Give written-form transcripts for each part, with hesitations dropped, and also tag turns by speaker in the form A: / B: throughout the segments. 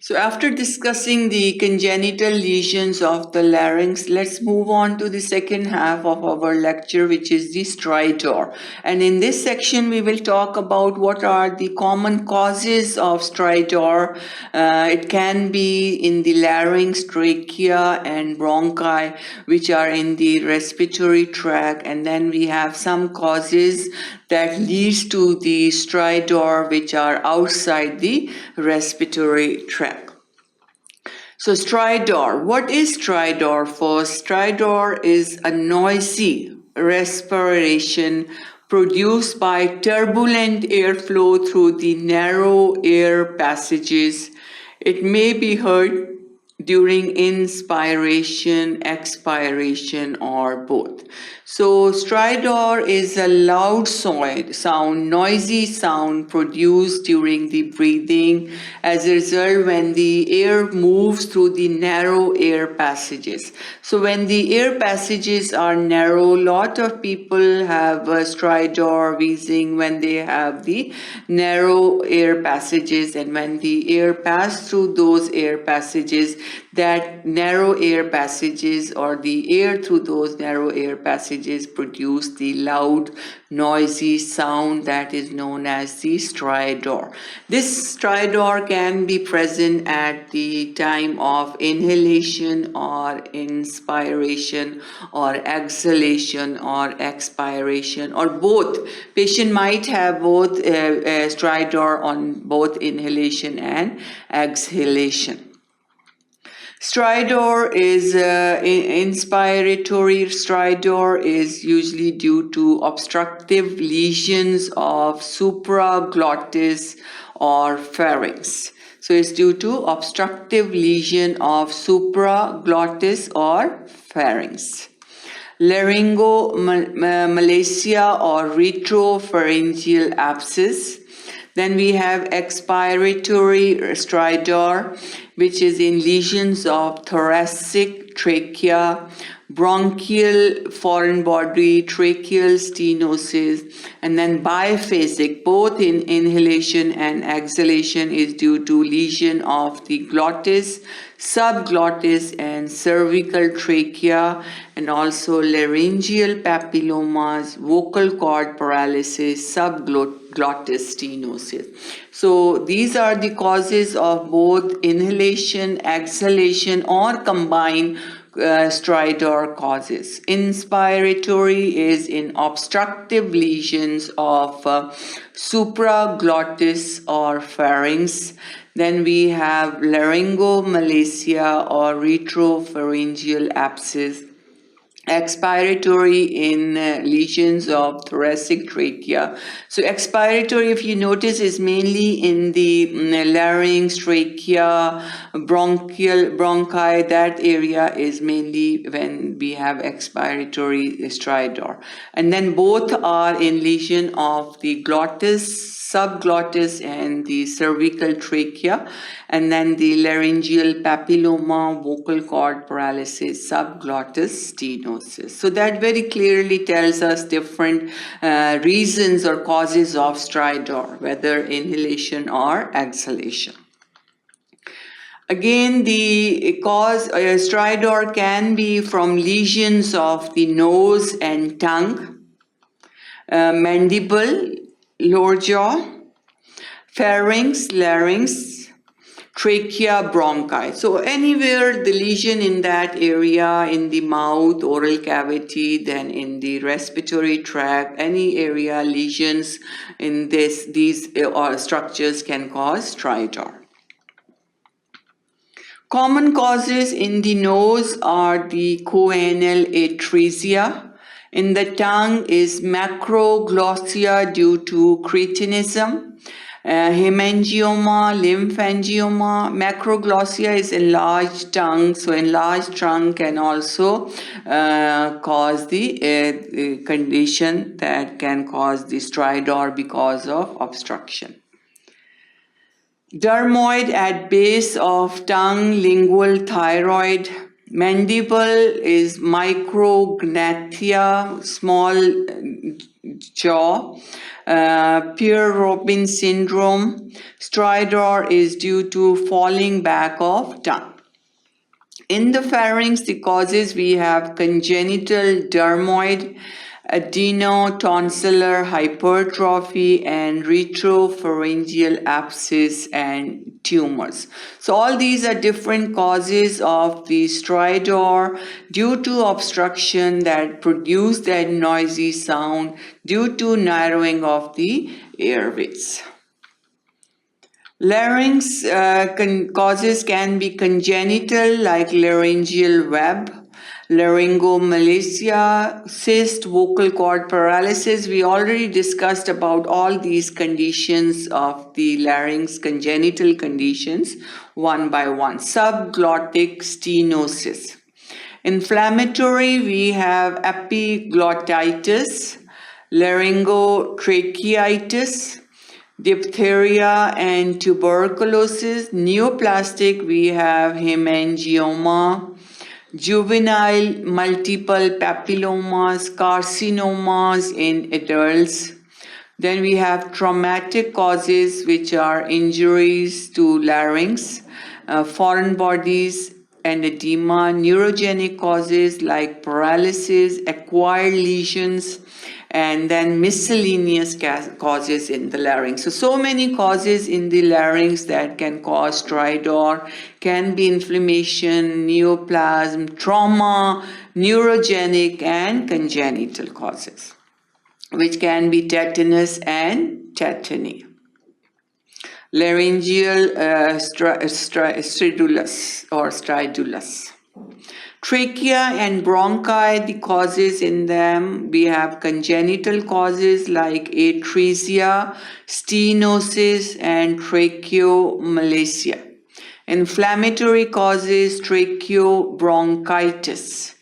A: So after discussing the congenital lesions of the larynx, let's move on to the second half of our lecture, which is the stridor. And in this section, we will talk about what are the common causes of stridor. It can be in the larynx, trachea, and bronchi, which are in the respiratory tract. And then we have some causes that leads to the stridor, which are outside the respiratory tract. So stridor, what is stridor? First, stridor is a noisy respiration produced by turbulent airflow through the narrow air passages. It may be heard during inspiration, expiration, or both. So stridor is a loud sound, noisy sound produced during the breathing. As a result, when the air moves through the narrow air passages. So when the air passages are narrow, a lot of people have stridor, wheezing when they have the narrow air passages, and when the air passes through those air passages, that narrow air passages or the air through those narrow air passages produce the loud, noisy sound that is known as the stridor. This stridor can be present at the time of inhalation or inspiration or exhalation or expiration or both. Patient might have both stridor on both inhalation and exhalation. Stridor is inspiratory stridor is usually due to obstructive lesions of supraglottis or pharynx. So it's due to obstructive lesion of supraglottis or pharynx. Laryngomalacia or retropharyngeal abscess. Then we have expiratory stridor, which is in lesions of thoracic trachea, bronchial foreign body, tracheal stenosis, and then biphasic, both in inhalation and exhalation, is due to lesion of the glottis, subglottis, and cervical trachea, and also laryngeal papillomas, vocal cord paralysis, subglottis stenosis. So these are the causes of both inhalation, exhalation, or combined stridor causes. Inspiratory is in obstructive lesions of supraglottis or pharynx. Then we have laryngomalacia or retropharyngeal abscess. Expiratory in lesions of thoracic trachea. So expiratory, if you notice, is mainly in the larynx, trachea, bronchi. That area is mainly when we have expiratory stridor. And then both are in lesion of the glottis, subglottis, and the cervical trachea, and then the laryngeal papilloma, vocal cord paralysis, subglottis stenosis. So that very clearly tells us different reasons or causes of stridor, whether inhalation or exhalation. Again, the cause stridor can be from lesions of the nose and tongue, mandible, lower jaw, pharynx, larynx, trachea, bronchi. So anywhere the lesion in that area, in the mouth, oral cavity, then in the respiratory tract, any area lesions in these structures can cause stridor. Common causes in the nose are the choanal atresia. In the tongue is macroglossia due to cretinism, haemangioma, lymphangioma. Macroglossia is enlarged tongue, so enlarged tongue can also cause the condition that can cause the stridor because of obstruction. Dermoid at base of tongue, lingual, thyroid. Mandible is micrognathia, small jaw. Pierre-Robin syndrome. Stridor is due to falling back of tongue. In the pharynx, the causes we have congenital dermoid, adenotonsillar hypertrophy, and retropharyngeal abscess and tumors. So all these are different causes of the stridor due to obstruction that produce that noisy sound due to narrowing of the airways. Larynx causes can be congenital like laryngeal web, laryngomalacia, cyst, vocal cord paralysis. We already discussed about all these conditions of the larynx, congenital conditions, one by one. Subglottic stenosis. Inflammatory, we have epiglottitis, laryngotracheitis, diphtheria and tuberculosis. Neoplastic, we have haemangioma, juvenile multiple papillomas, carcinomas in adults. Then we have traumatic causes, which are injuries to larynx, foreign bodies and edema, neurogenic causes like paralysis, acquired lesions, and then miscellaneous causes in the larynx. So many causes in the larynx that can cause stridor, can be inflammation, neoplasm, trauma, neurogenic and congenital causes, which can be tetanus and tetany. Laryngeal stridulus or stridulus. Trachea and bronchi, the causes in them, we have congenital causes like atresia, stenosis, and tracheomalacia. Inflammatory causes, tracheobronchitis.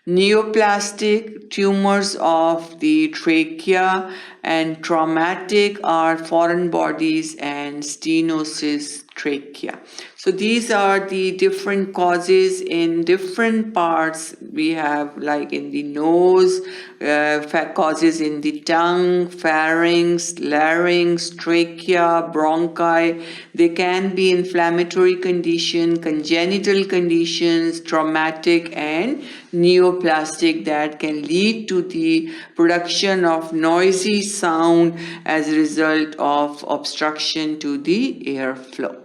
A: Neoplastic, tumors of the trachea, and traumatic are foreign bodies and stenosis trachea. So these are the different causes in different parts. We have like in the nose, causes in the tongue, pharynx, larynx, trachea, bronchi. They can be inflammatory condition, congenital conditions, traumatic and neoplastic that can lead to the production of noisy sound as a result of obstruction to the airflow.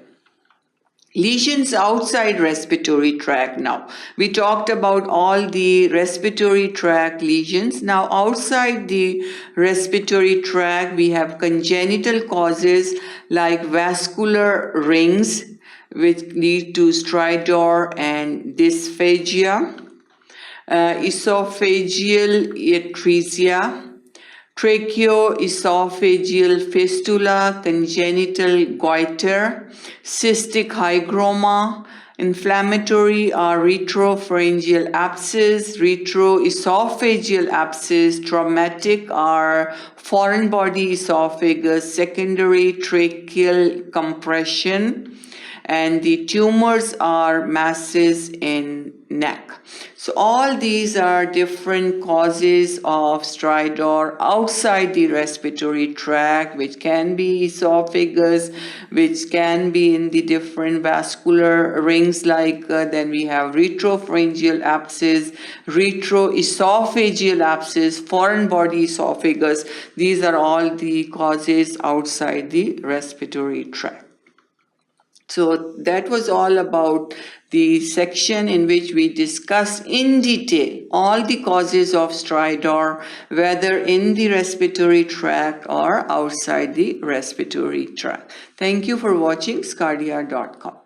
A: Lesions outside respiratory tract now. We talked about all the respiratory tract lesions. Now outside the respiratory tract, we have congenital causes like vascular rings, which lead to stridor and dysphagia, esophageal atresia, tracheoesophageal fistula, congenital goiter, cystic hygroma. Inflammatory are retropharyngeal abscess, retroesophageal abscess. Traumatic are foreign body esophagus, secondary tracheal compression, and the tumors are masses in neck. So all these are different causes of stridor outside the respiratory tract, which can be esophagus, which can be in the different vascular rings like then we have retropharyngeal abscess, retroesophageal abscess, foreign body esophagus. These are all the causes outside the respiratory tract. So that was all about the section in which we discuss in detail all the causes of stridor, whether in the respiratory tract or outside the respiratory tract. Thank you for watching sqadia.com.